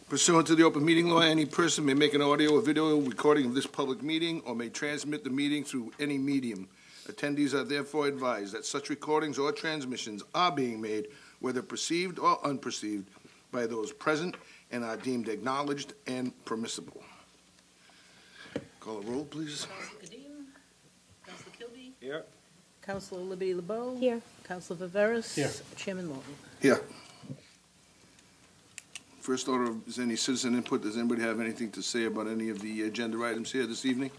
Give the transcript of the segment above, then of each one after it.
Pursuant to the open meeting law, any person may make an audio or video recording of this public meeting or may transmit the meeting through any medium. Attendees are therefore advised that such recordings or transmissions are being made, whether perceived or unperceived, by those present and are deemed acknowledged and permissible. Call a roll, please. Councilor Kadim. Councilor Kilby. Here. Councilor Libby LeBeau. Here. Councilor Viveras. Here. Chairman Morton. Here. First order is any citizen input. Does anybody have anything to say about any of the agenda items here this evening?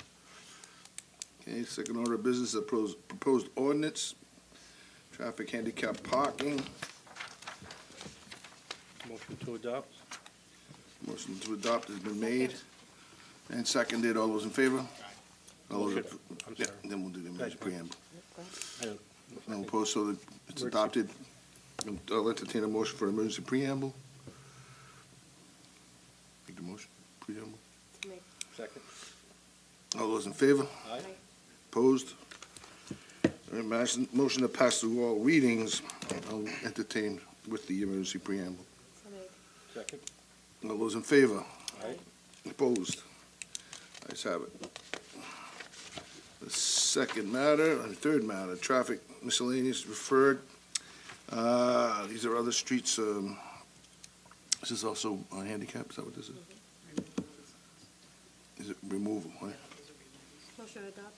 Okay, second order of business, proposed ordinance, traffic handicap parking. Motion to adopt. Motion to adopt has been made and seconded. All those in favor? All those, I'm yeah, sorry. then we'll do the emergency preamble. I don't- No opposed, so that it's adopted. I'll entertain a motion for emergency preamble. Make the motion, preamble. Second. All those in favor? Aye. Opposed? All right, motion to pass through all readings. I'll entertain with the emergency preamble. Second. All those in favor? Aye. Opposed? Ayes have it. The second matter, and third matter, traffic miscellaneous referred. These are other streets. This is also on handicap, is that what this is? Is it removal, right? Motion to adopt.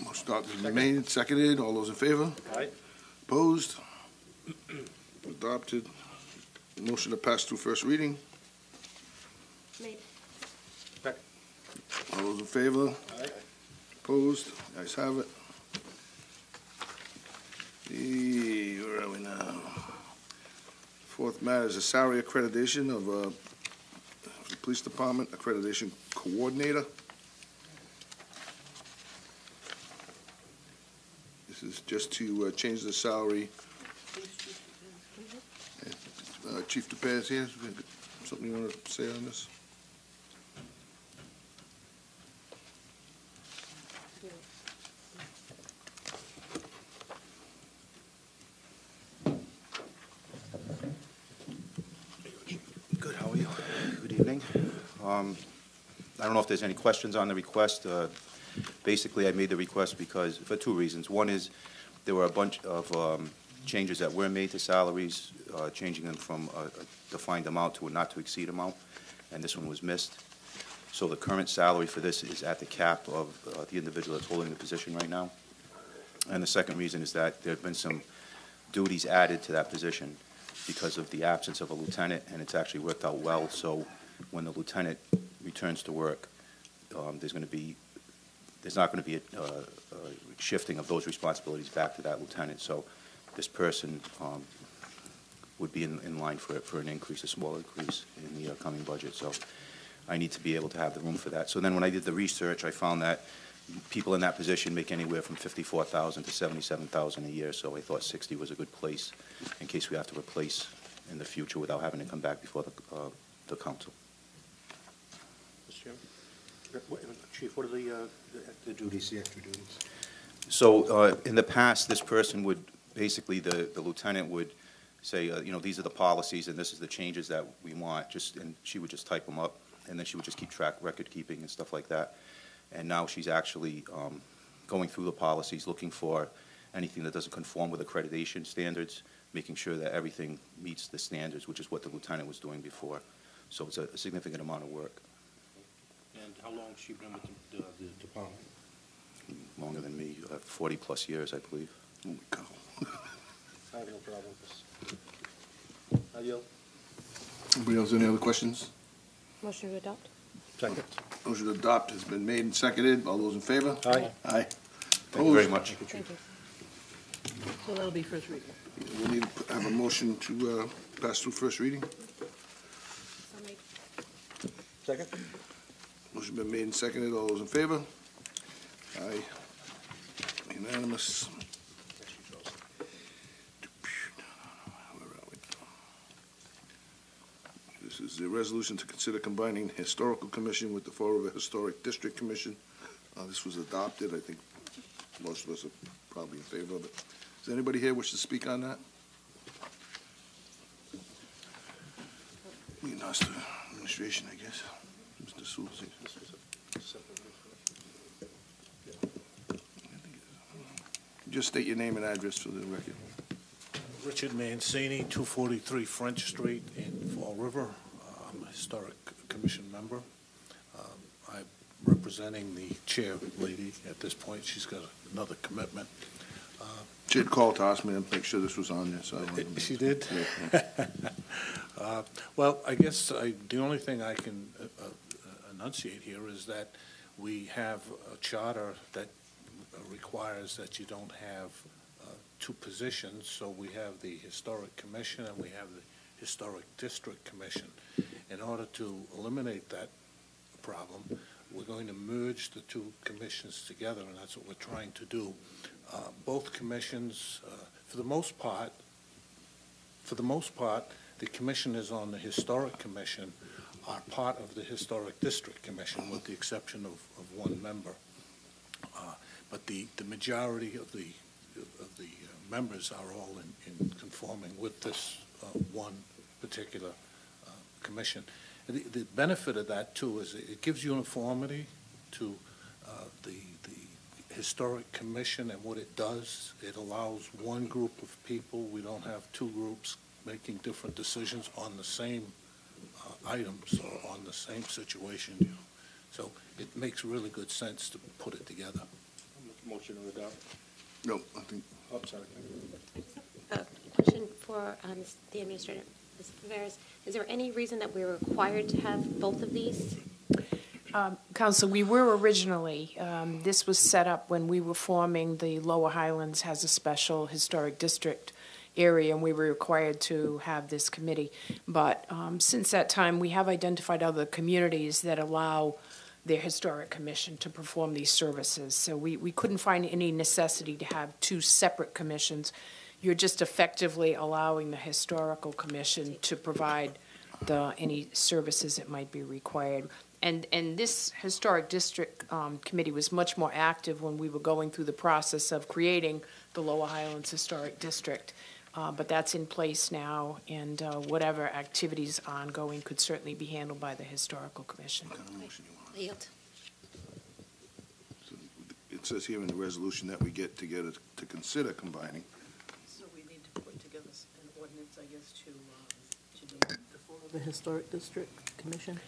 Motion to adopt has been made, seconded. All those in favor? Aye. Opposed? Adopted. Motion to pass through first reading. Made. Second. All those in favor? Aye. Opposed? Ayes have it. Where are we now? Fourth matter is a salary accreditation of the police department accreditation coordinator. This is just to change the salary. Chief DePaz here, something you want to say on this? Good, how are you? Good evening. I don't know if there's any questions on the request. Basically, I made the request because, for two reasons. One is there were a bunch of changes that were made to salaries, changing them from a defined amount to a not-to-exceed amount, and this one was missed. So the current salary for this is at the cap of the individual that's holding the position right now. And the second reason is that there have been some duties added to that position because of the absence of a lieutenant, and it's actually worked out well. So when the lieutenant returns to work, there's not going to be a shifting of those responsibilities back to that lieutenant. So this person would be in line for an increase, a small increase in the coming budget. So I need to be able to have the room for that. So then when I did the research, I found that people in that position make anywhere from $54,000 to $77,000 a year. So I thought 60 was a good place in case we have to replace in the future without having to come back before the council. Mr. Chairman? Chief, what are the duties, the extra duties? So in the past, this person would, basically the lieutenant would say, you know, these are the policies and this is the changes that we want, and she would just type them up, and then she would just keep track, record keeping and stuff like that. And now she's actually going through the policies, looking for anything that doesn't conform with accreditation standards, making sure that everything meets the standards, which is what the lieutenant was doing before. So it's a significant amount of work. And how long has she been with the department? Longer than me, 40-plus years, I believe. Oh, my God. I have no problem with this. I yield. Anybody else, any other questions? Motion to adopt. Second. Motion to adopt has been made and seconded. All those in favor? Aye. Aye. Thank you very much. Thank you. So that'll be first reading. We need to have a motion to pass through first reading. So made. Second. Motion been made and seconded. All those in favor? Aye. Unanimous. Where are we? This is the resolution to consider combining Historical Commission with the Fall River Historic District Commission. This was adopted. I think most of us are probably in favor of it. Does anybody here wish to speak on that? Let me Administration, I guess. Mr. Soucy. Just state your name and address for the record. Richard Mancini, 243 French Street in Fall River. I'm a Historic Commission member. I'm representing the chair lady at this point. She's got another commitment. She had called to ask me to make sure this was on there, so I wanted to... She did? Yeah. Well, I guess the only thing I can enunciate here is that we have a charter that requires that you don't have two positions, so we have the Historic Commission and we have the Historic District Commission. In order to eliminate that problem, we're going to merge the two commissions together, and that's what we're trying to do. Both commissions, for the most part, the commissioners on the Historic Commission are part of the Historic District Commission, with the exception of one member. But the majority of the members are all in conforming with this one particular commission. The benefit of that, too, is it gives uniformity to the Historic Commission and what it does. It allows one group of people. We don't have two groups making different decisions on the same items or on the same situation. So it makes really good sense to put it together. Motion to adopt. No, I think... Oh, sorry. A question for the administrator, Ms. Viveras. Is there any reason that we're required to have both of these? Council, we were originally, this was set up when we were forming the Lower Highlands has a special historic district area, and we were required to have this committee. But since that time, we have identified other communities that allow their historic commission to perform these services. So we couldn't find any necessity to have two separate commissions. You're just effectively allowing the historical commission to provide any services that might be required. And this historic district committee was much more active when we were going through the process of creating the Lower Highlands Historic District. But that's in place now, and whatever activities ongoing could certainly be handled by the Historical Commission. What kind of motion you want? Yield. So it says here in the resolution that we get together to consider combining. So we need to put together an ordinance, I guess, to name the Historic District Commission?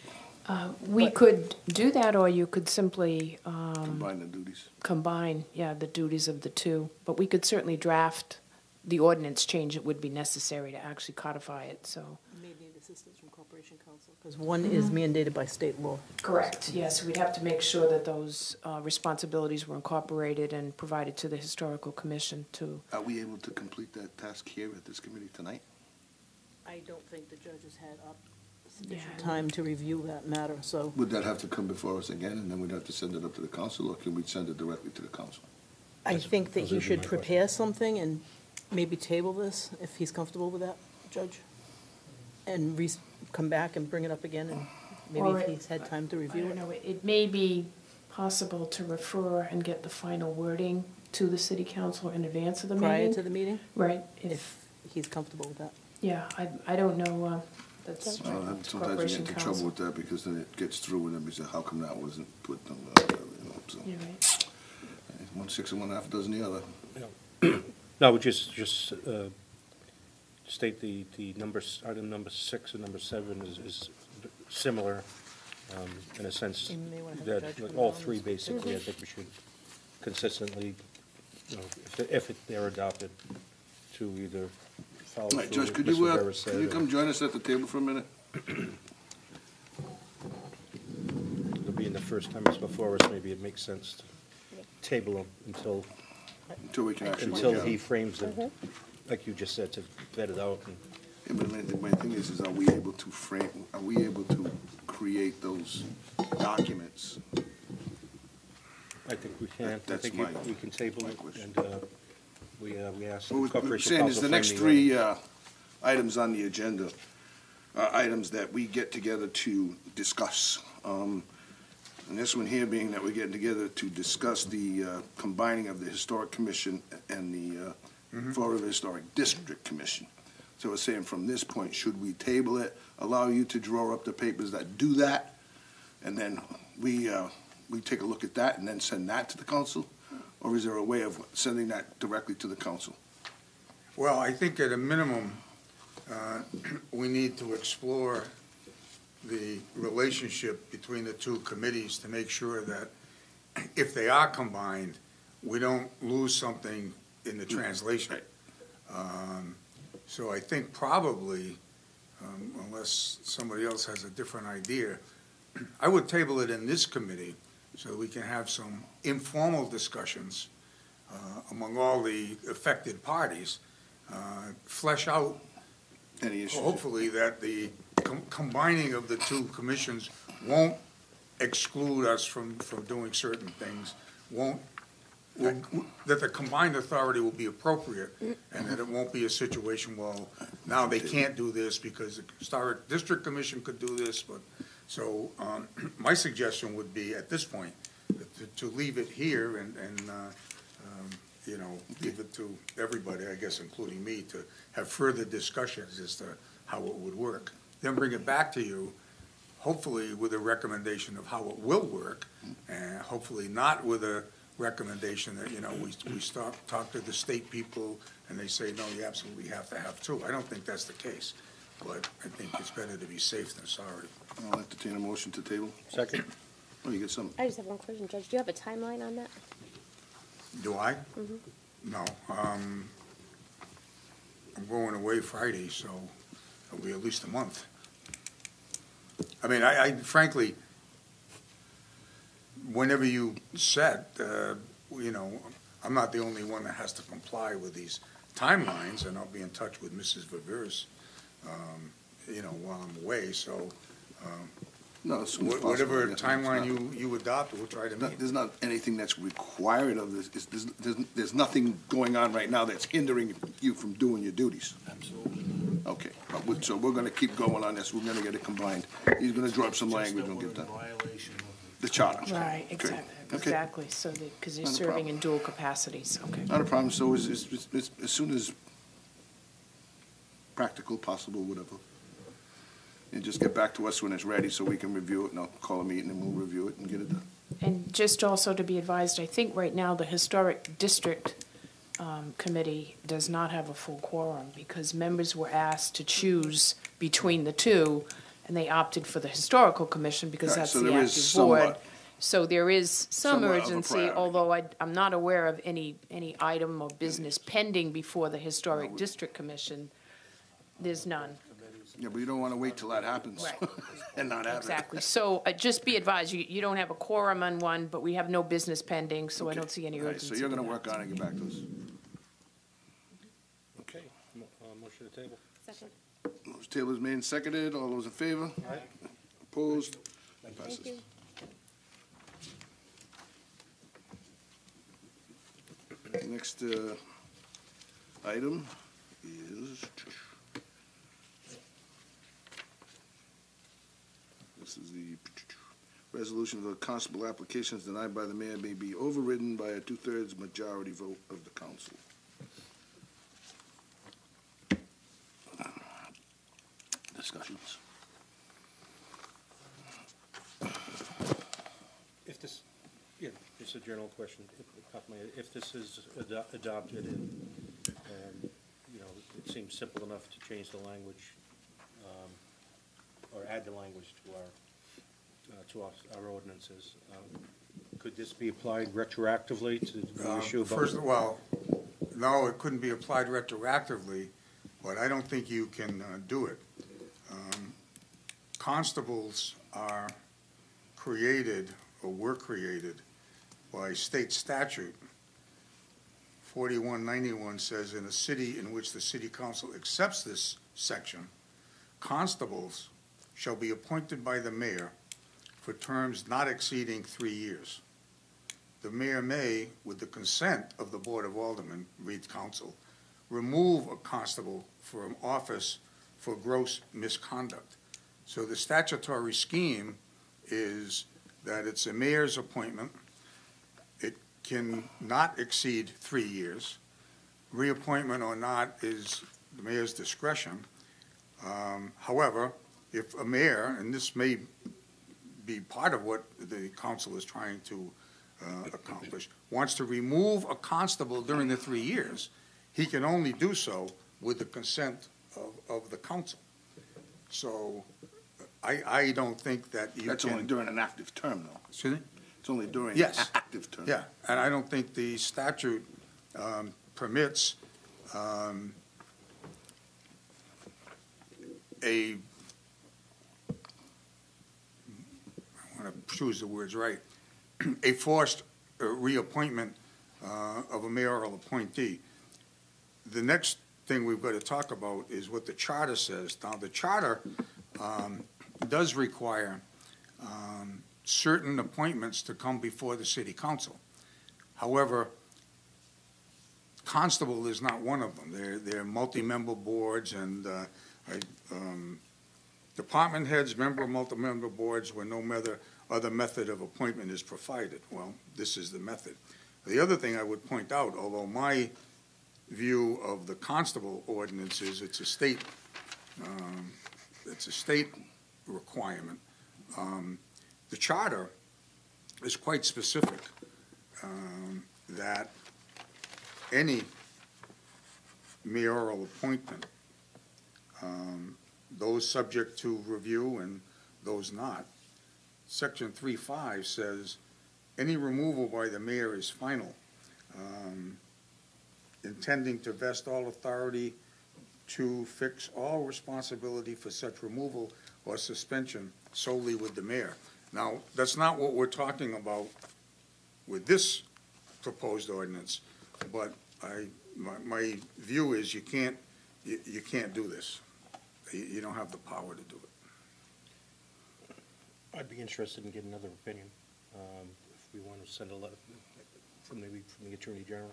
We could do that, or you could simply Combine the duties. combine, the duties of the two. But we could certainly draft the ordinance change that would be necessary to actually codify it, so. You may need assistance from Corporation Council, because one is mandated by state law. Correct, yes. We'd have to make sure that those responsibilities were incorporated and provided to the Historical Commission to. Are we able to complete that task here at this committee tonight? I don't think the judges had sufficient Yeah. time to review that matter, so. Would that have to come before us again, and then we'd have to send it up to the council, or can we send it directly to the council? I think that those he would be should my prepare something and maybe table this, if he's comfortable with that, Judge, and come back and bring it up again, and maybe Or if he's had time to I review don't it. know, it may be possible to refer and get the final wording to the city council in advance of the meeting. Prior to the meeting, Right, if he's comfortable with that. yeah, I don't know, that's Sometimes you Corporation get into Council. trouble with that, because then it gets through, and then we say, how come that wasn't put on, so. You're right. One six and one half dozen the other. No, we just state the numbers, item number 6 and number 7 is similar, in a sense You may wanna have the judge that put all it on three this. basically, I think we should consistently, if they're adopted, to either follow All right, through Judge, what could Mr. Vera you said. come join us at the table for a minute? It'll be in the first time it's before us, maybe it makes sense to table them until Until we can actually. he frames it, like you just said, to vet it out. And Yeah, but my thing is are we able to create those documents? I think we can. That's I think we can table it, question. and we ask What we're Corporation saying is Council the to next frame three items on the agenda are items that we get together to discuss. And this one here being that we're getting together to discuss the combining of the Historic Commission and the Fall River Historic District Commission. So we're saying from this point, should we table it, allow you to draw up the papers that do that, and then we take a look at that and then send that to the council? Or is there a way of sending that directly to the council? Well, I think at a minimum, we need to explore the relationship between the two committees to make sure that if they are combined, we don't lose something in the translation. So I think probably, unless somebody else has a different idea, I would table it in this committee so that we can have some informal discussions among all the affected parties, flesh out, Any issues? hopefully, that the combining of the two commissions won't exclude us from doing certain things, that the combined authority will be appropriate, and that it won't be a situation, well, now they can't do this because the Historic District Commission could do this, but, so, my suggestion would be, at this point, to leave it here and you know, give it to everybody, I guess, including me, to have further discussions as to how it would work. Then bring it back to you, hopefully with a recommendation of how it will work, and hopefully not with a recommendation that, you know, we talk to the state people and they say, no, you absolutely have to have two. I don't think that's the case, but I think it's better to be safe than sorry. I'll entertain a motion to table. Second? Oh, you get some. I just have one question, Judge. Do you have a timeline on that? Do I? No. I'm going away Friday, so it'll be at least a month. I mean, I frankly, whenever you set, you know, I'm not the only one that has to comply with these timelines, and I'll be in touch with Mrs. Viveris, you know, while I'm away, so No, as soon as whatever possible, yeah. timeline you adopt, we'll try to meet. There's not anything that's required of this. There's nothing going on right now that's hindering you from doing your duties. Absolutely. Okay, so we're gonna keep going on this. We're gonna get it combined. He's gonna drop some language and we'll get that. Violation of The charter. Right, Okay. exactly, Okay. exactly, so because they're Not a serving problem. in dual capacities, okay. Not a problem. So as soon as practical, possible, whatever. And just get back to us when it's ready so we can review it, and I'll call a meeting and we'll review it and get it done. And just also to be advised, I think right now the Historic District Committee does not have a full quorum because members were asked to choose between the two, and they opted for the Historical Commission because Right, that's so the there is active board. somewhat- So there is some somewhat of a urgency, priority. although I'm not aware of any item or business pending before the Historic District Commission. There's none. Yeah, but you don't wanna wait till that happens Right. and not have it. Exactly. So just be advised, you don't have a quorum on one, but we have no business pending, so I don't see any All right, urgency. so you're gonna in that. work on it and get back to us. Okay, motion to table? Second. Those tables made and seconded. All those in favor? Aye. Opposed? Thank Passes. you. Next item is, this is the resolution of the constable applications denied by the mayor may be overridden by a two-thirds majority vote of the council. Discussions. If this, yeah, just a general question, if this is adopted and, you know, it seems simple enough to change the language, or add the language to our ordinances, could this be applied retroactively to the issue about? First of all, no, it couldn't be applied retroactively, but I don't think you can do it. Constables are created, or were created, by state statute. 4191 says, in a city in which the city council accepts this section, constables shall be appointed by the mayor for terms not exceeding 3 years. The mayor may, with the consent of the Board of Aldermen, reads council, remove a constable from office for gross misconduct. So the statutory scheme is that it's a mayor's appointment. It can not exceed 3 years. Reappointment or not is the mayor's discretion. However, if a mayor, and this may be part of what the council is trying to accomplish, wants to remove a constable during the 3 years, he can only do so with the consent of the council. So I don't think that you can. That's only during an active term, though. Excuse me? It's only during an Yes. active term. Yeah, and I don't think the statute permits I want to choose the words right, a forced reappointment of a mayoral appointee. The next thing we've got to talk about is what the charter says. Now, the charter does require certain appointments to come before the city council. However, constable is not one of them. They're multi-member boards, and department heads, member of multi-member boards where no other method of appointment is provided. Well, this is the method. The other thing I would point out, although my view of the constable ordinance is it's a state requirement. The charter is quite specific that any mayoral appointment, those subject to review and those not. Section 3.5 says any removal by the mayor is final, intending to vest all authority to fix all responsibility for such removal or suspension solely with the mayor. Now, that's not what we're talking about with this proposed ordinance, but my view is you can't do this. You don't have the power to do it. I'd be interested in getting another opinion, if we want to send a letter from the Attorney General.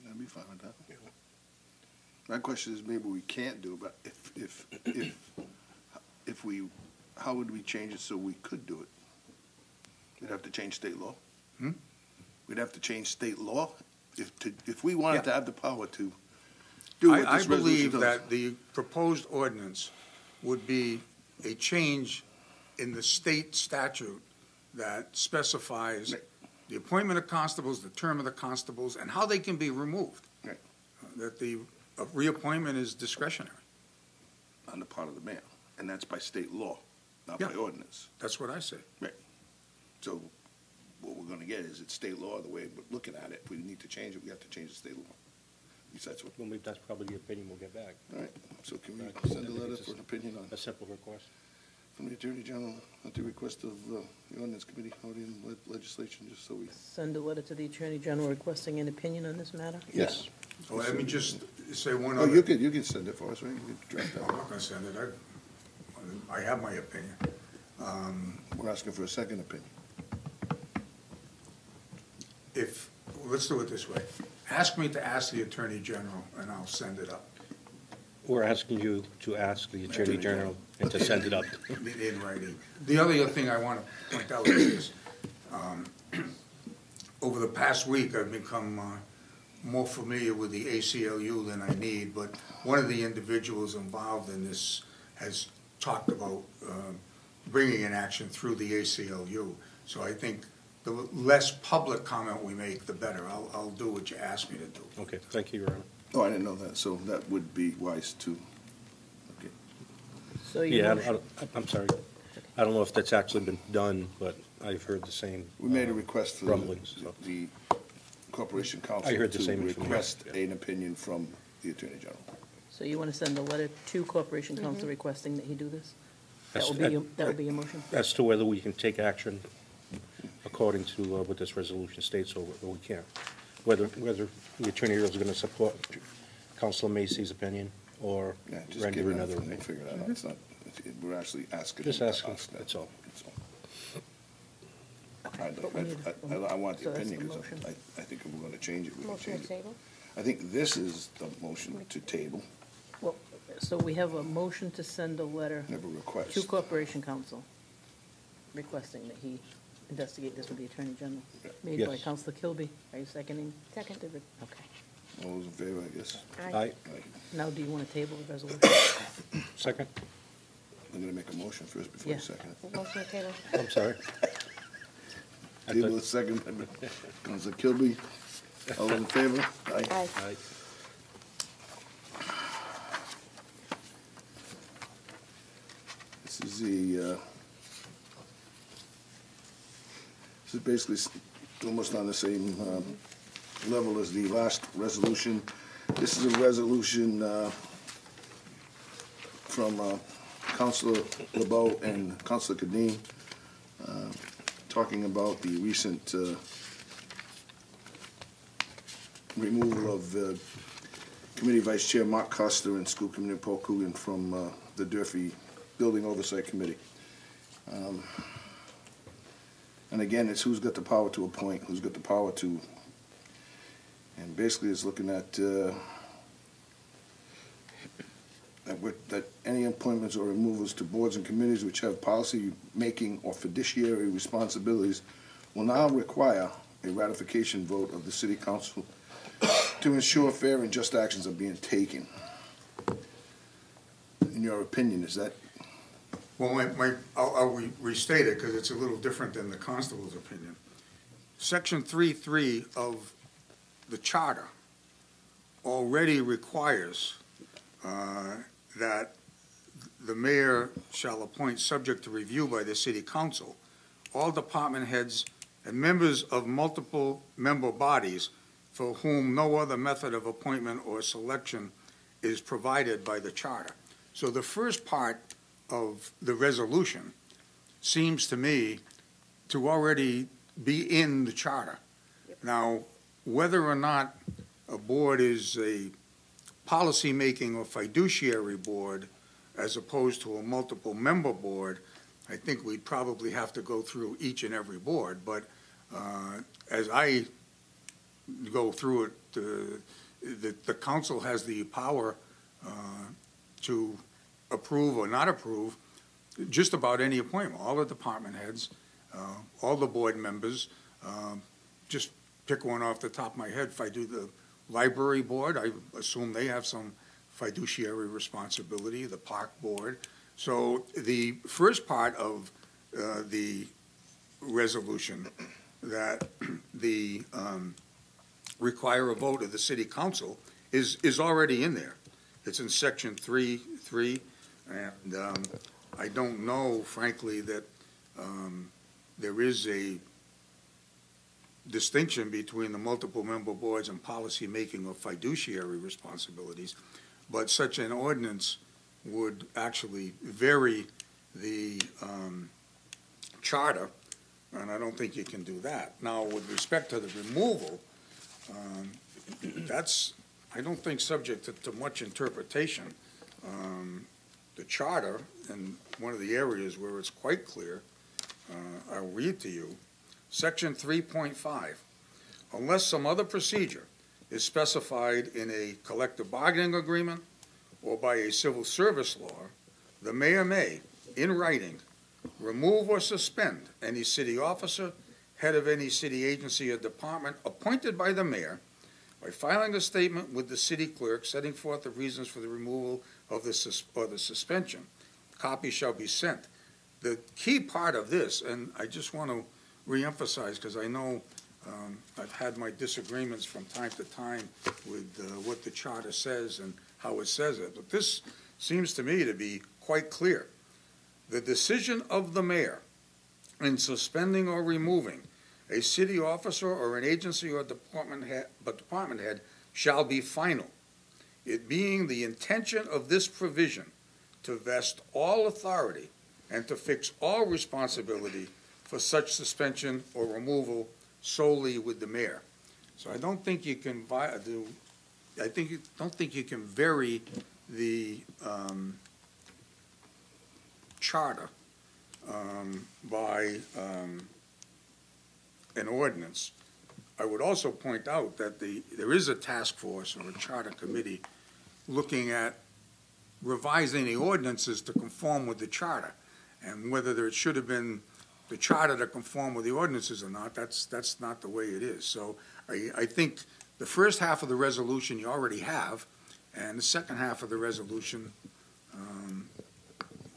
That'd be fine with that. Yeah. My question is maybe we can't do, but if we, how would we change it so we could do it? We'd have to change state law. We'd have to change state law if we wanted to have the power to do what I this resolution believe does. that the proposed ordinance would be a change in the state statute that specifies the appointment of constables, the term of the constables, and how they can be removed. Right. That the reappointment is discretionary. On the part of the mayor, and that's by state law, not Yeah. by ordinance. That's what I say. So what we're gonna get is it's state law the way we're looking at it. If we need to change it, we have to change the state law. At least that's what, Well, maybe that's probably the opinion we'll get back. all right. So can we Right. send a I think letter it's for an opinion on, A simple request. from the Attorney General at the request of the Ordinance Committee, Ordinance Legislation, just so we. Send a letter to the Attorney General requesting an opinion on this matter? Yes. So let me just say one Oh, other. you can send it for us, right? You can draft I'm that. not gonna send it. I have my opinion. We're asking for a second opinion. Let's do it this way. Ask me to ask the Attorney General, and I'll send it up We're asking you to ask the Attorney General and to send it up. in writing. The other thing I want to point out is this. Over the past week, I've become more familiar with the ACLU than I need, but one of the individuals involved in this has talked about bringing an action through the ACLU. So I think the less public comment we make, the better. I'll do what you ask me to do. Okay, thank you, Your Honor. Oh, I didn't know that, so that would be wise too. Okay. So you Yeah, motion- I'm sorry. I don't know if that's actually been done, but I've heard the same. We made a request to rumblings, so. the Corporation Council I heard the same to information, request yeah. an opinion from the Attorney General. So you want to send a letter to Corporation Council requesting that he do this? That That's- would be your motion? As to whether we can take action according to what this resolution states or we can't. Whether the Attorney General is going to support Councilor Macy's opinion or Yeah, just render give it another up and we'll opinion. figure that out. It's not, we're actually asking. Just him to asking, ask that. that's all. That's all. Okay, but we need I want the so that's opinion, the because motion. I think if we're gonna change it, we can Motion change to it. table? I think this is the motion to table, Well, so we have a motion to send a letter never request. to Corporation Council requesting that he investigate this with the Attorney General. Made by Yes. Councilor Kilby. Are you seconding? Second. Okay. All those in favor, I guess. Aye. Now, do you want to table the resolution? Second? I'm gonna make a motion first before you Yeah. second it. Motion to table. I'm sorry. I Table thought- is second by Councilor Kilby. All in favor? Aye. Aye. Aye. This is this is basically almost on the same level as the last resolution. This is a resolution from Councilor LeBeau and Councilor Kadim, talking about the recent removal of Committee Vice Chair Mark Costa and School Committee Paul Coogan from the Durfee Building Oversight Committee. And again, it's who's got the power to appoint, who's got the power to, and basically it's looking at that any appointments or removals to boards and committees which have policy-making or fiduciary responsibilities will now require a ratification vote of the City Council to ensure fair and just actions are being taken. In your opinion, is that? Well, I'll restate it because it's a little different than the constable's opinion. Section 3.3 of the charter already requires that the mayor shall appoint, subject to review by the city council, all department heads and members of multiple member bodies for whom no other method of appointment or selection is provided by the charter. So the first part of the resolution seems to me to already be in the charter. Now, whether or not a board is a policy-making or fiduciary board as opposed to a multiple-member board, I think we'd probably have to go through each and every board. But as I go through it, the council has the power to approve or not approve just about any appointment. All the department heads, all the board members, just pick one off the top of my head. If I do the library board, I assume they have some fiduciary responsibility, the park board. So the first part of the resolution that the require a vote of the city council is already in there. It's in section 3.3, and I don't know, frankly, that there is a distinction between the multiple member boards and policy making or fiduciary responsibilities, but such an ordinance would actually vary the charter, and I don't think you can do that. Now, with respect to the removal, that's, I don't think, subject to much interpretation. The charter, and one of the areas where it's quite clear, I'll read to you, Section 3.5, unless some other procedure is specified in a collective bargaining agreement or by a civil service law, the mayor may, in writing, remove or suspend any city officer, head of any city agency or department appointed by the mayor by filing a statement with the city clerk setting forth the reasons for the removal of the suspension. Copy shall be sent. The key part of this, and I just want to reemphasize because I know I've had my disagreements from time to time with what the charter says and how it says it, but this seems to me to be quite clear. The decision of the mayor in suspending or removing a city officer or an agency or department head shall be final, it being the intention of this provision to vest all authority and to fix all responsibility for such suspension or removal solely with the mayor. So I don't think you can don't think you can vary the charter by an ordinance. I would also point out that there is a task force or a charter committee looking at revising the ordinances to conform with the charter, and whether there should have been the charter to conform with the ordinances or not, that's not the way it is. So I think the first half of the resolution you already have, and the second half of the resolution,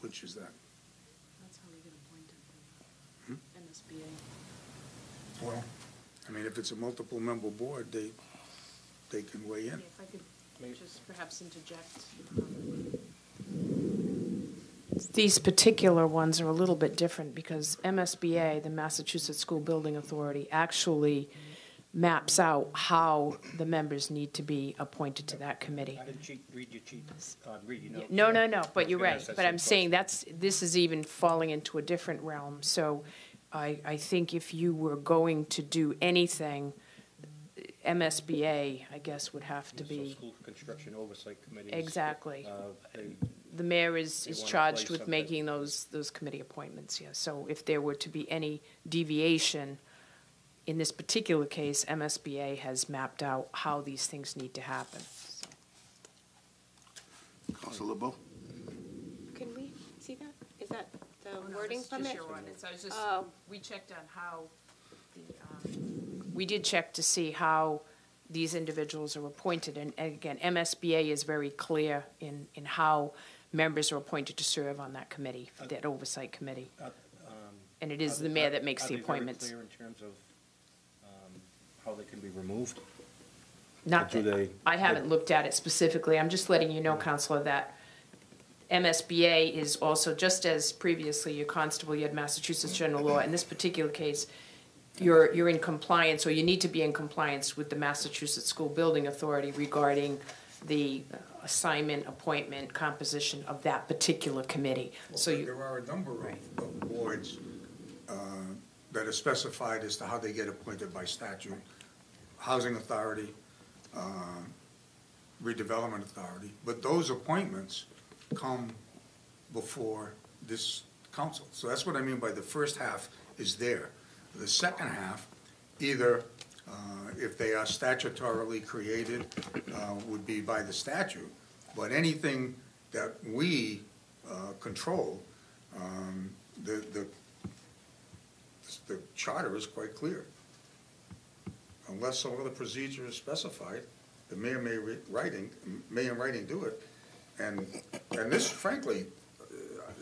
which is that? That's how we get appointed, MSBA. Well, I mean, if it's a multiple-member board, they can weigh in. If I could just perhaps interject. These particular ones are a little bit different because MSBA, the Massachusetts School Building Authority, actually maps out how the members need to be appointed to that committee. I didn't read your cheat, read your notes. No, but you're gonna right. ask that But same I'm saying this is even falling into a different realm. So I think if you were going to do anything, MSBA, I guess, would have to So be. School Construction Oversight Committees. Exactly. They- The mayor is They wanna charged place with something. making those committee appointments, yeah. So if there were to be any deviation, in this particular case, MSBA has mapped out how these things need to happen. So. Council LeBeau? Can we see that? Is that the Oh, no, wording this is from just it? your ordinance. I was just, Oh. we checked on how we did check to see how these individuals are appointed. And again, MSBA is very clear in how members are appointed to serve on that committee, that oversight committee. And it is the mayor that makes the appointments. Are they very clear in terms of how they can be removed? Not Or do that, they- I haven't looked at it specifically. I'm just letting you know, Counselor, that MSBA is also, just as previously your constable, you had Massachusetts general law. In this particular case, you're in compliance, or you need to be in compliance with the Massachusetts School Building Authority regarding the assignment, appointment, composition of that particular committee. So you, There are a number of boards that are specified as to how they get appointed by statute. Housing Authority, Redevelopment Authority, but those appointments come before this council. So that's what I mean by the first half is there. The second half, either if they are statutorily created, would be by the statute, but anything that we control, the charter is quite clear. Unless some other procedure is specified, the mayor may in writing do it. And this frankly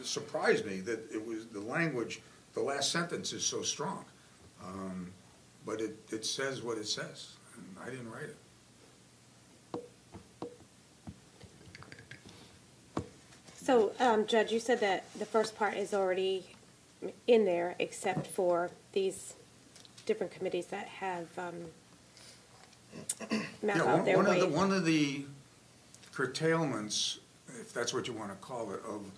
surprised me that it was the language, the last sentence is so strong. But it says what it says, and I didn't write it. So, Judge, you said that the first part is already in there, except for these different committees that have mapped out their way. One of the curtailments, if that's what you want to call it, of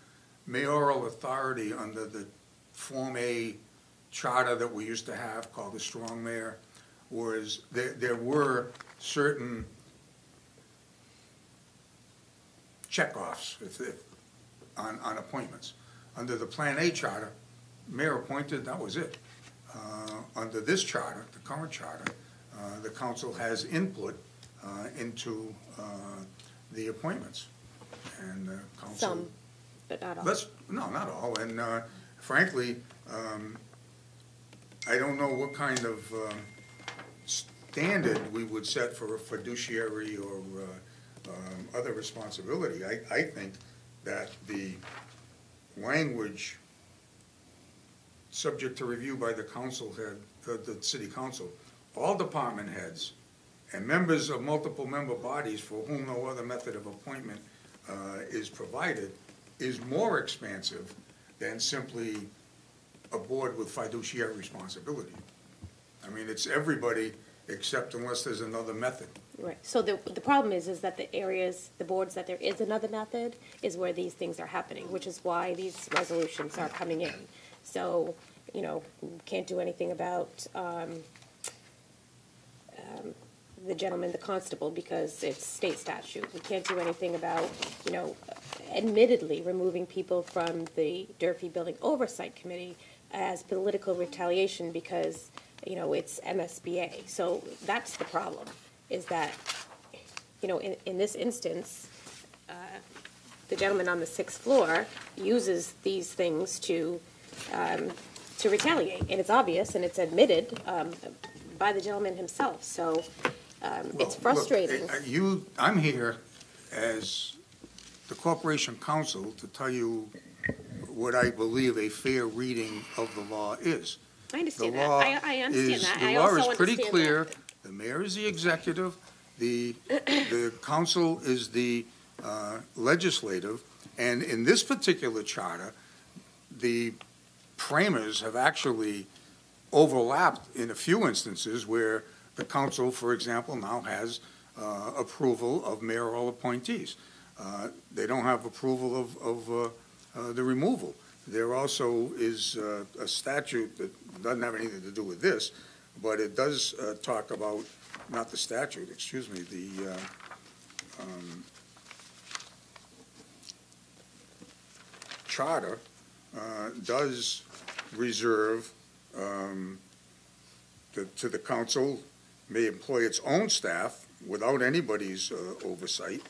mayoral authority under the Form A charter that we used to have called the strong mayor, was there were certain checkoffs on appointments. Under the Plan A charter, mayor appointed, that was it. Under this charter, the current charter, the council has input into the appointments. And council... Some, but not all. No, not all. And frankly, I don't know what kind of standard we would set for a fiduciary or other responsibility. I think that the language subject to review by the council head, the city council, all department heads and members of multiple member bodies for whom no other method of appointment is provided is more expansive than simply a board with fiduciary responsibility. I mean, it's everybody except unless there's another method. Right, so the problem is that the areas, the boards that there is another method is where these things are happening, which is why these resolutions are coming in. So, you know, we can't do anything about the gentleman, the constable, because it's state statute. We can't do anything about, you know, admittedly removing people from the Durfee Building Oversight Committee as political retaliation because, you know, it's MSBA. So that's the problem, is that, you know, in this instance, the gentleman on the 6th floor uses these things to retaliate, and it's obvious and it's admitted by the gentleman himself. So It's frustrating. I'm here as the Corporation Counsel to tell you what I believe a fair reading of the law is. I understand The that. law I understand that. The I law also is pretty understand clear. that. The mayor is the executive, the council is the legislative, and in this particular charter, the framers have actually overlapped in a few instances where the council, for example, now has approval of mayoral appointees. They don't have approval of the removal. There also is a statute that doesn't have anything to do with this, but it does talk about, not the statute, excuse me, the charter does reserve to the council may employ its own staff without anybody's oversight.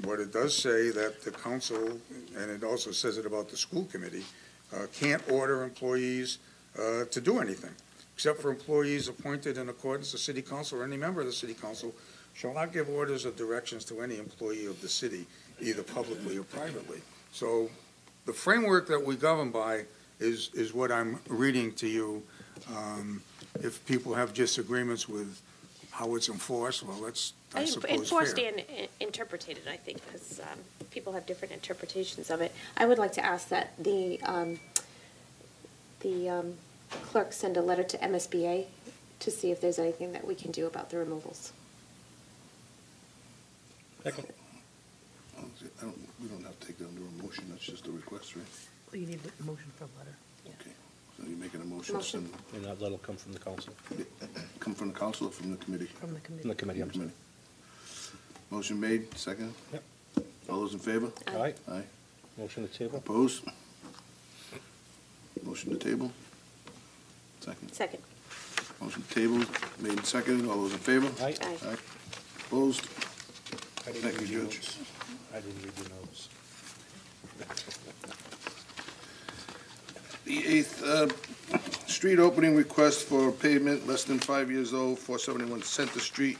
But it does say that the council, and it also says it about the school committee, can't order employees to do anything, except for employees appointed in accordance with city council or any member of the city council shall not give orders or directions to any employee of the city, either publicly or privately. So the framework that we govern by is what I'm reading to you. If people have disagreements with how it's enforced, well, that's, I suppose, Enforced fair. and interpreted, I think, because people have different interpretations of it. I would like to ask that the clerk send a letter to MSBA to see if there's anything that we can do about the removals. Second. We don't have to take that under a motion, that's just a request, right? You need a motion for a letter. Okay, so you're making a motion to Motion. send, And that letter will come from the council, come from the council or from the committee? From the committee. from the committee, I'm sorry. Motion made, second? Yep. All those in favor? All right, Aye. motion to table? Opposed? Motion to table? Second. Second. Motion to table, made and seconded, all those in favor? Aye. Aye. Opposed? I didn't Thank read you, your Judge. notes. I didn't read your notes. The eighth, street opening request for pavement less than 5 years old, 471 Center Street,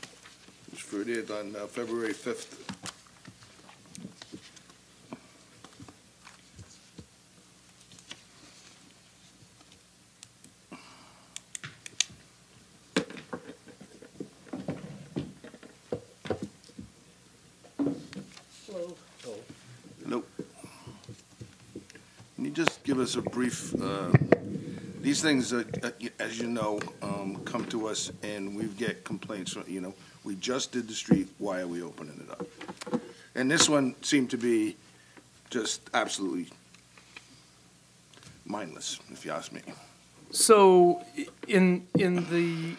was referred on February 5th. Nope. Can you just give us a brief, these things, as you know, come to us and we get complaints, we just did the street, why are we opening it up? And this one seemed to be just absolutely mindless, if you ask me. So in the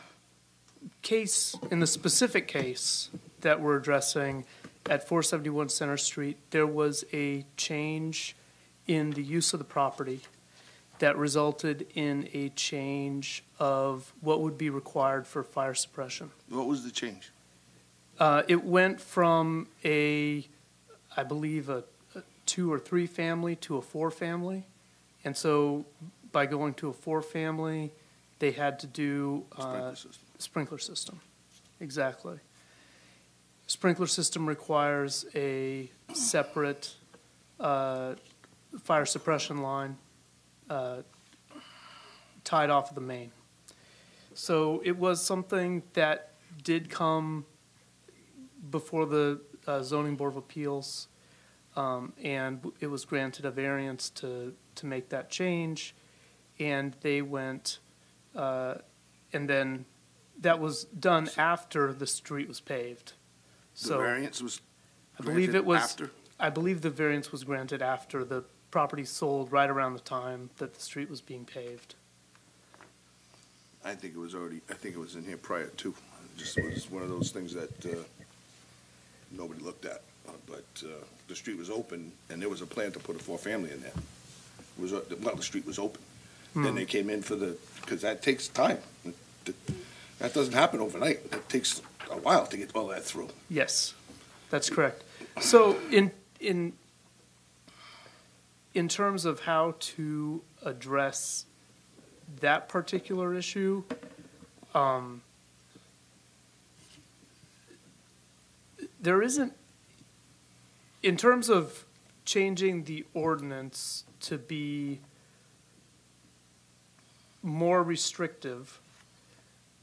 case, in the specific case that we're addressing at 471 Center Street, there was a change in the use of the property that resulted in a change of what would be required for fire suppression. What was the change? It went from I believe, a 2 or 3 family to a 4 family. And so by going to a 4 family, they had to do Sprinkler system. sprinkler system. Exactly. Sprinkler system requires a separate fire suppression line tied off of the main. So it was something that did come before the Zoning Board of Appeals, and it was granted a variance to make that change, and they went, and then that was done after the street was paved. The So variance was I believe granted it was. after? I believe the variance was granted after the property sold, right around the time that the street was being paved. I think it was in here prior to. It just was one of those things that nobody looked at. But the street was open, and there was a plan to put a 4-family in there. It was, the street was open. Then they came in because that takes time. That doesn't happen overnight. It takes a while to get all that through. Yes, that's correct. So in terms of how to address that particular issue, there isn't, in terms of changing the ordinance to be more restrictive,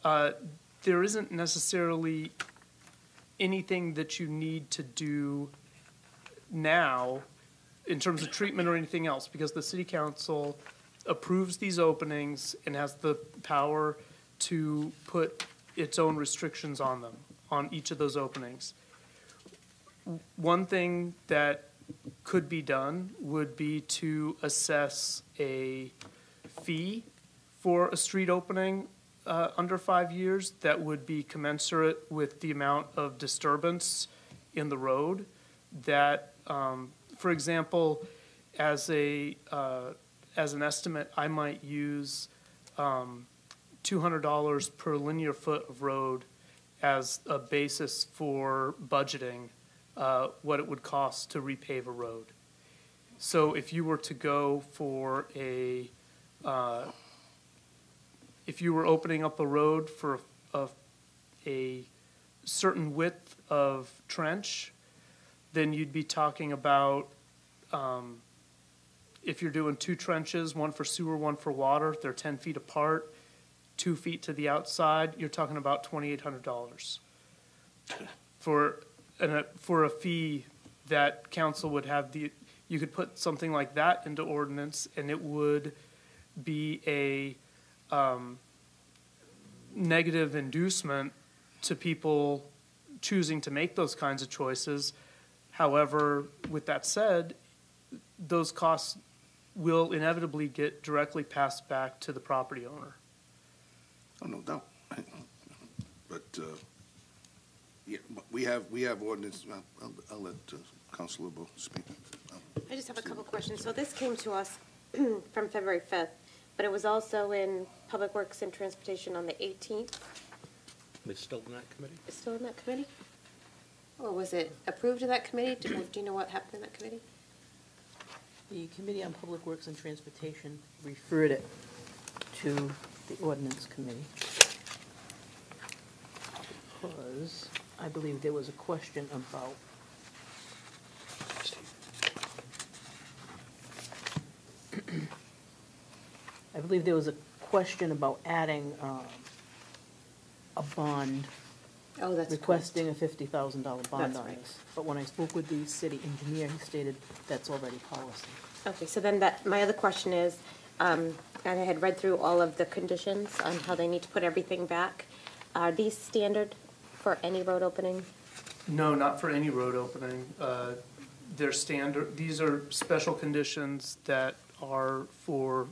there isn't necessarily anything that you need to do now in terms of treatment or anything else, because the city council approves these openings and has the power to put its own restrictions on them, on each of those openings. One thing that could be done would be to assess a fee for a street opening under 5 years that would be commensurate with the amount of disturbance in the road. That, for example, as an estimate, I might use $200 per linear foot of road as a basis for budgeting what it would cost to repave a road. So if you were to go for if you were opening up a road for a certain width of trench, then you'd be talking about, if you're doing 2 trenches, one for sewer, one for water, they're 10 feet apart, 2 feet to the outside, you're talking about $2,800 for a fee that council would have you could put something like that into ordinance, and it would be a negative inducement to people choosing to make those kinds of choices. However, with that said, those costs will inevitably get directly passed back to the property owner. Oh, no doubt. But, yeah, we have ordinance, I'll let Councilor Bo speak. I just have a couple questions. So this came to us from February 5th, but it was also in Public Works and Transportation on the 18th. It's still in that committee? It's still in that committee? Or was it approved in that committee? Do you know what happened in that committee? The Committee on Public Works and Transportation referred it to the Ordinance Committee because I believe there was a question about adding a bond, Oh, that's requesting a $50,000 bond That's on right. this. But when I spoke with the city engineer, he stated that's already policy. Okay, so then my other question is, and I had read through all of the conditions on how they need to put everything back. Are these standard for any road opening? No, not for any road opening. They're standard, these are special conditions that are for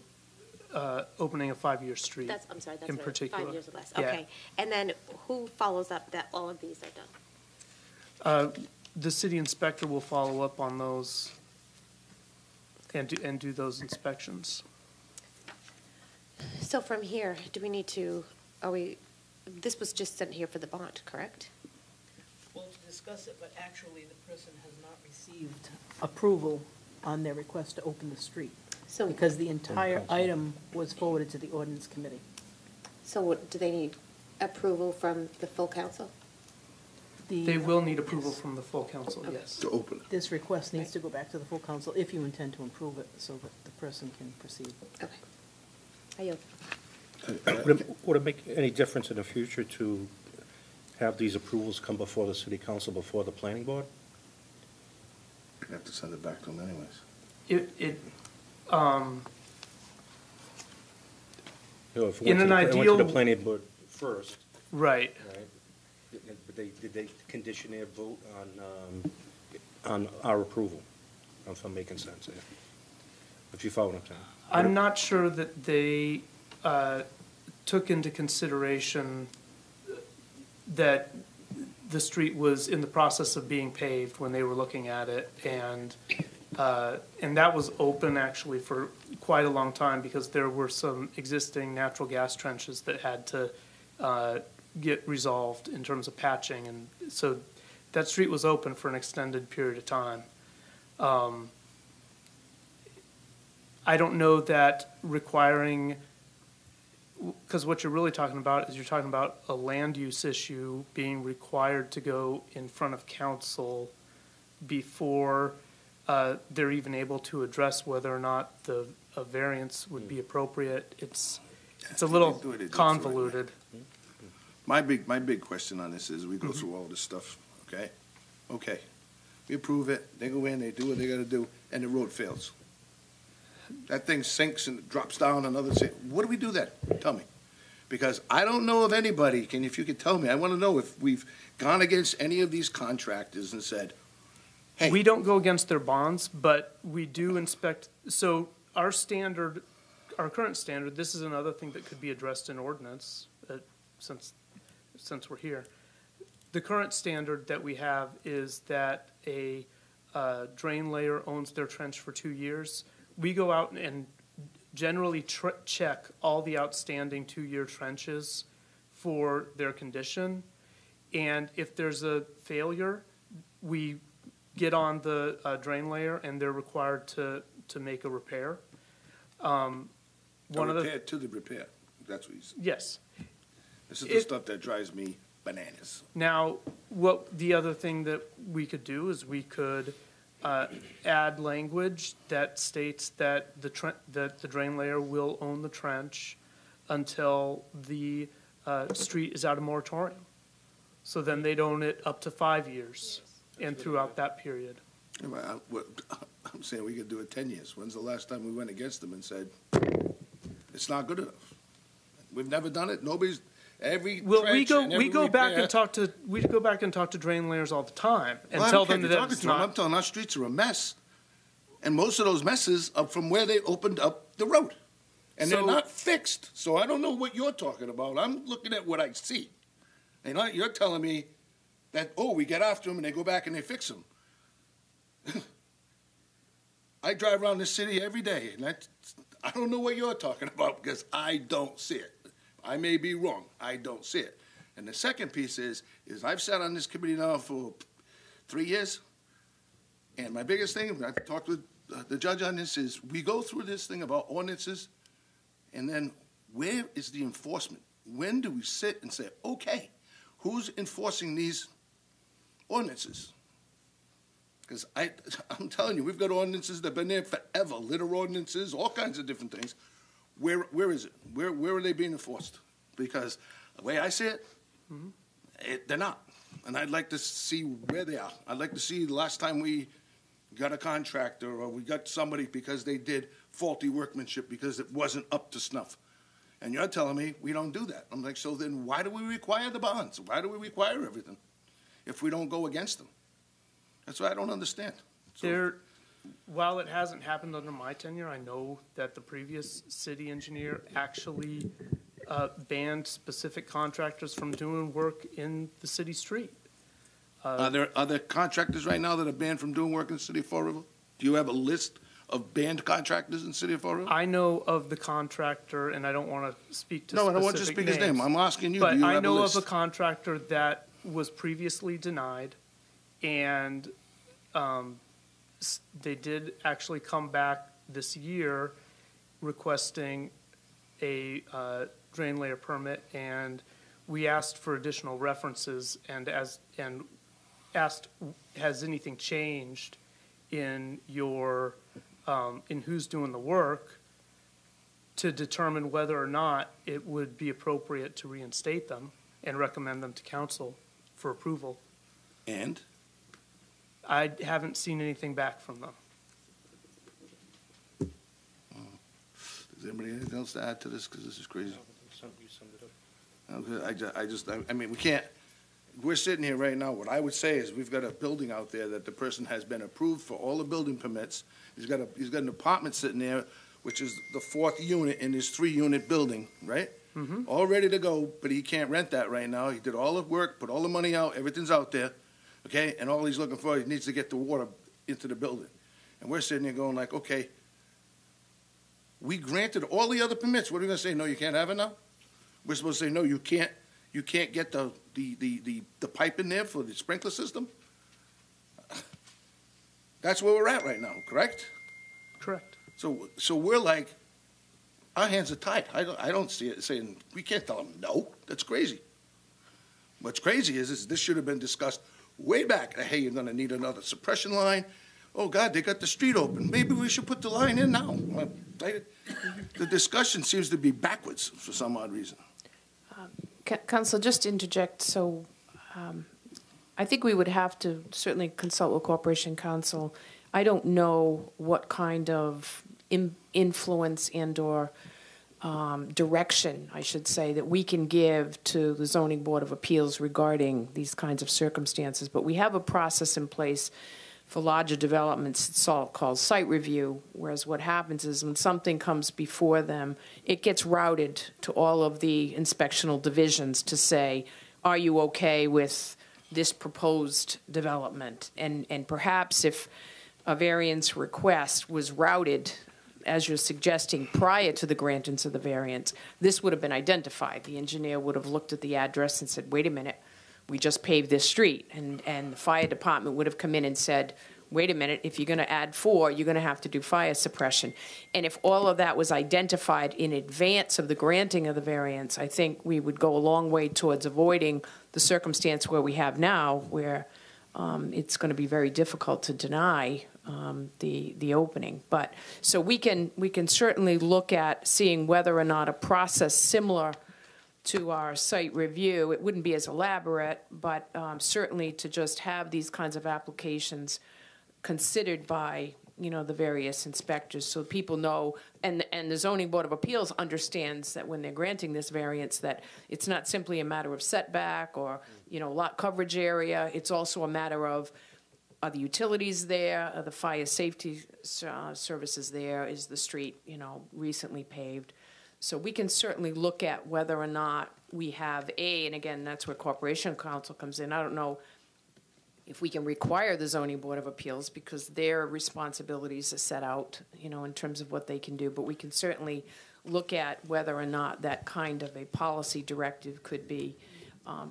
opening a 5-year street. I'm sorry, that's in what particular. 5 years or less. Yeah. Okay, and then who follows up that all of these are done? The city inspector will follow up on those and do those inspections. So from here, do we need to, this was just sent here for the bond, correct? Well, to discuss it, but actually the person has not received approval on their request to open the street. So, Because the entire item was forwarded to the ordinance committee. so what, do they need approval from the full council? They will need approval from the full council, yes. To open it. This request needs to go back to the full council if you intend to approve it, so that the person can proceed. Okay. I yield. Would it make any difference in the future to have these approvals come before the city council, before the planning board? You have to send it back to them anyways. You know, if it In went an to the- it went ideal- to the planning board first, Right. right? But did they condition their vote on our approval? I don't know if I'm making sense here. If you follow what I'm saying. I'm not sure that they took into consideration that the street was in the process of being paved when they were looking at it, and that was open actually for quite a long time because there were some existing natural gas trenches that had to get resolved in terms of patching, and so that street was open for an extended period of time. I don't know that requiring because what you're really talking about is you're talking about a land use issue being required to go in front of council before they're even able to address whether or not a variance would be appropriate. It's a little convoluted. My big question on this is, we go through all this stuff, okay? Okay, we approve it, they go in, they do what they gotta do, and the road fails. That thing sinks and drops down another, what do we do then? Tell me. Because I don't know of anybody, if you could tell me, I wanna know if we've gone against any of these contractors and said, hey. We don't go against their bonds, but we do inspect, so our current standard, this is another thing that could be addressed in ordinance, since we're here. The current standard that we have is that a drain layer owns their trench for 2 years. We go out and generally check all the outstanding 2-year trenches for their condition. And if there's a failure, we get on the drain layer and they're required to make a repair. Repair to the repair, that's what you said. Yes. This is the stuff that drives me bananas. Now, the other thing that we could do is we could add language that states that the drain layer will own the trench until the street is out of moratorium. So then they'd own it up to 5 years and throughout that period. I'm saying we could do it 10 years. When's the last time we went against them and said, it's not good enough? We've never done it. Nobody's, we go back and talk to drain layers all the time and tell them that it's not. I'm telling our streets are a mess, and most of those messes are from where they opened up the road, and they're not fixed. So I don't know what you're talking about. I'm looking at what I see, and you're telling me that we get after them and they go back and they fix them. I drive around the city every day, and I don't know what you're talking about because I don't see it. I may be wrong. I don't see it. And the second piece is I've sat on this committee now for 3 years, and my biggest thing, I've talked with the judge on this, is we go through this thing about ordinances, and then where is the enforcement? When do we sit and say, okay, who's enforcing these ordinances? Because I'm telling you, we've got ordinances that have been there forever, litter ordinances, all kinds of different things. Where is it? Where are they being enforced? Because the way I see it, they're not. And I'd like to see where they are. I'd like to see the last time we got a contractor or we got somebody because they did faulty workmanship because it wasn't up to snuff. And you're telling me we don't do that. I'm like, so then why do we require the bonds? Why do we require everything if we don't go against them? That's what I don't understand. While it hasn't happened under my tenure, I know that the previous city engineer actually banned specific contractors from doing work in the city street. Are there contractors right now that are banned from doing work in the city of Fall River? Do you have a list of banned contractors in the city of Fall River? I know of the contractor, and I don't want to speak to specific names. No, I don't want you to speak his name. I'm asking you, do you have a list? But I know of a contractor that was previously denied, and they did actually come back this year requesting a drain layer permit, and we asked for additional references and asked, has anything changed in your in who's doing the work to determine whether or not it would be appropriate to reinstate them and recommend them to council for approval. And? I haven't seen anything back from them. Does anybody have anything else to add to this? Because this is crazy. You summed it up. I mean, we can't, we're sitting here right now. What I would say is we've got a building out there that the person has been approved for all the building permits. He's got an apartment sitting there, which is the 4th unit in his 3-unit building, right? Mm-hmm. All ready to go, but he can't rent that right now. He did all the work, put all the money out, everything's out there. Okay, and all he's looking for, he needs to get the water into the building. And we're sitting there going like, okay, we granted all the other permits. What are we going to say? No, you can't have it now? We're supposed to say, no, you can't get the pipe in there for the sprinkler system? That's where we're at right now, correct? Correct. So we're like, our hands are tied. I don't see it saying, we can't tell them no. That's crazy. What's crazy is this should have been discussed way back. Hey, you're going to need another suppression line. Oh, God, they got the street open. Maybe we should put the line in now. The discussion seems to be backwards for some odd reason. Council, just to interject, so I think we would have to certainly consult with Corporation Council. I don't know what kind of influence and/or direction, I should say, that we can give to the Zoning Board of Appeals regarding these kinds of circumstances. But we have a process in place for larger developments. It's all called site review, whereas what happens is when something comes before them, it gets routed to all of the inspectional divisions to say, are you okay with this proposed development? And perhaps if a variance request was routed, as you're suggesting, prior to the grantance of the variance, this would have been identified. The engineer would have looked at the address and said, wait a minute, we just paved this street. And the fire department would have come in and said, wait a minute, if you're going to add 4, you're going to have to do fire suppression. And if all of that was identified in advance of the granting of the variance, I think we would go a long way towards avoiding the circumstance where we have now, where it's going to be very difficult to deny the opening. But so we can certainly look at seeing whether or not a process similar to our site review, it wouldn't be as elaborate, but certainly to just have these kinds of applications considered by the various inspectors, so people know, and the Zoning Board of Appeals understands that when they're granting this variance, that it's not simply a matter of setback or lot coverage area. It's also a matter of, are the utilities there? Are the fire safety services there? Is the street recently paved? So we can certainly look at whether or not we have and again, that's where Corporation Council comes in. I don't know if we can require the Zoning Board of Appeals because their responsibilities are set out, in terms of what they can do. But we can certainly look at whether or not that kind of a policy directive could be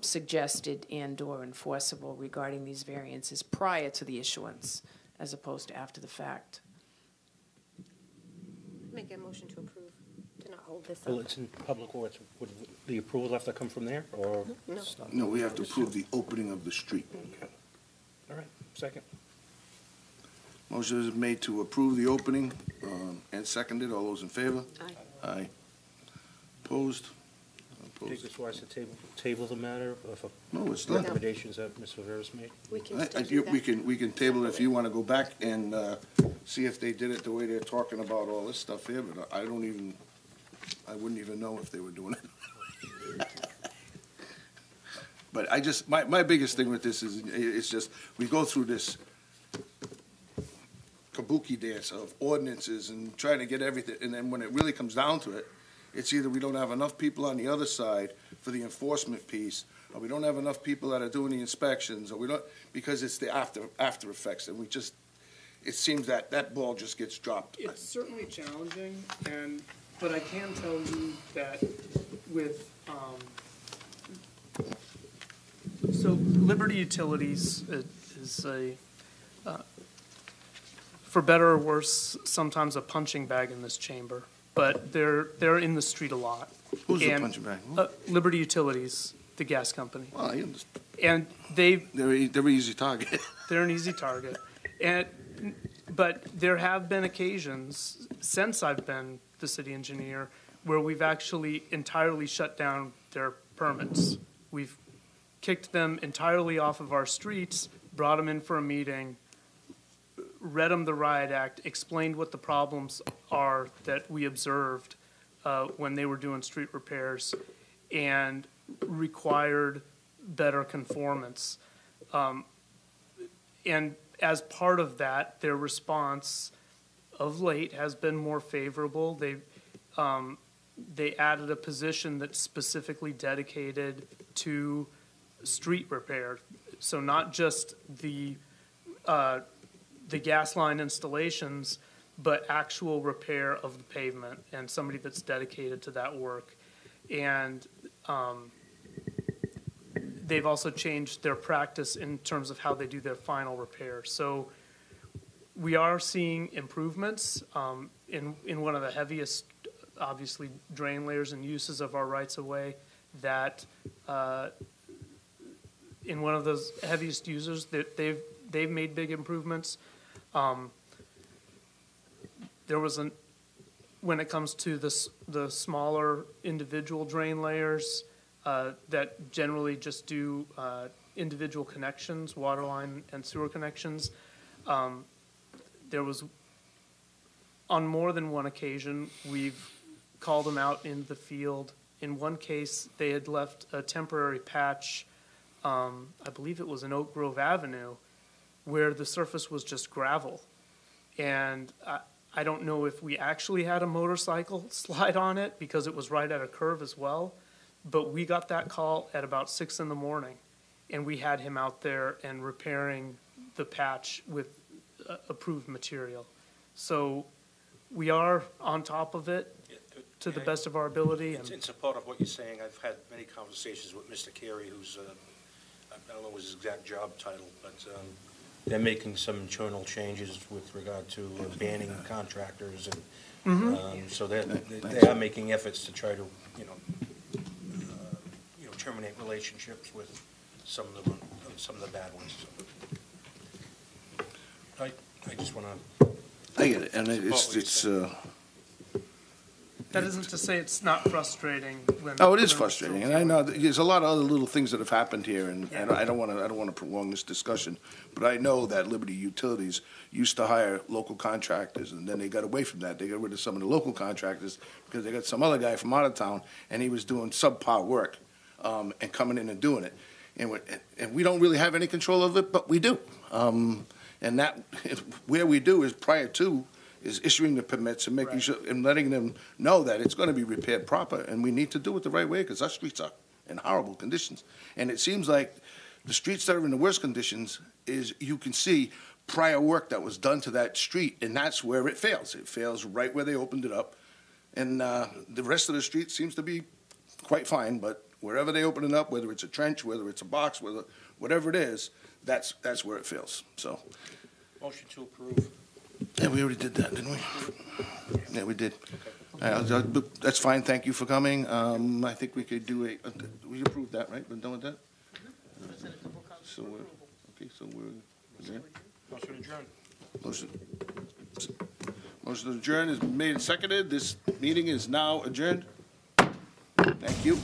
suggested and/or enforceable regarding these variances prior to the issuance, as opposed to after the fact. Make a motion to approve, to not hold this up. Well, it's in public works. Would the approval have to come from there, or? No. No, we have to approve the opening of the street. Okay. All right, second. Motion is made to approve the opening and seconded. All those in favor? Aye. Aye. Opposed? Take this wise to table the matter of No, it's done. recommendations that Ms. Rivera's made. We can still do that. We can table it if you want to go back and see if they did it the way they're talking about all this stuff here, but I wouldn't even know if they were doing it. But my biggest thing with this is, it's just, we go through this kabuki dance of ordinances and trying to get everything, and then when it really comes down to it, it's either we don't have enough people on the other side for the enforcement piece, or we don't have enough people that are doing the inspections, or we don't, because it's the after effects, and it seems that ball just gets dropped. It's certainly challenging, but I can tell you that with, so Liberty Utilities is for better or worse, sometimes a punching bag in this chamber. But they're in the street a lot. Who's the punching bag? Liberty Utilities, the gas company. Well, I understand. And they're an easy target. They're an easy target. But there have been occasions since I've been the city engineer where we've actually entirely shut down their permits. We've kicked them entirely off of our streets, brought them in for a meeting, read them the Riot Act, explained what the problems are that we observed when they were doing street repairs, and required better conformance. And as part of that, their response of late has been more favorable. They added a position that's specifically dedicated to street repair. So not just the gas line installations, but actual repair of the pavement, and somebody that's dedicated to that work. And they've also changed their practice in terms of how they do their final repair. So we are seeing improvements in one of the heaviest obviously drain layers and uses of our rights-of-way that in one of those heaviest users that they've made big improvements. There was when it comes to the smaller individual drain layers that generally just do individual connections, water line and sewer connections. There was, on more than one occasion, we've called them out in the field. In one case, they had left a temporary patch, I believe it was in Oak Grove Avenue, where the surface was just gravel. And I don't know if we actually had a motorcycle slide on it because it was right at a curve as well, but we got that call at about 6 in the morning, and we had him out there and repairing the patch with approved material. So we are on top of it to the best of our ability. In support of what you're saying, I've had many conversations with Mr. Carey, who's, I don't know his exact job title, but they're making some internal changes with regard to banning contractors, and so they are making efforts to try to, terminate relationships with some of the bad ones. So I just want to. I get it, and it's. That isn't to say it's not frustrating when. Oh, it is frustrating, and I know there's a lot of other little things that have happened here, and I don't want to prolong this discussion, but I know that Liberty Utilities used to hire local contractors, and then they got away from that. They got rid of some of the local contractors because they got some other guy from out of town, and he was doing subpar work, and coming in and doing it, and we don't really have any control of it, but we do, and that where we do is prior to. Is issuing the permits and making sure and letting them know that it's going to be repaired proper, and we need to do it the right way because our streets are in horrible conditions. And it seems like the streets that are in the worst conditions is you can see prior work that was done to that street, and that's where it fails. It fails right where they opened it up, and the rest of the street seems to be quite fine. But wherever they open it up, whether it's a trench, whether it's a box, whatever it is, that's where it fails. So, motion to approve. Yeah, we already did that, didn't we? Yeah, we did. That's fine. Thank you for coming. I think we could do we approved that, right? We're done with that? So we're adjourned? Motion adjourned. Motion to adjourn is made and seconded. This meeting is now adjourned. Thank you.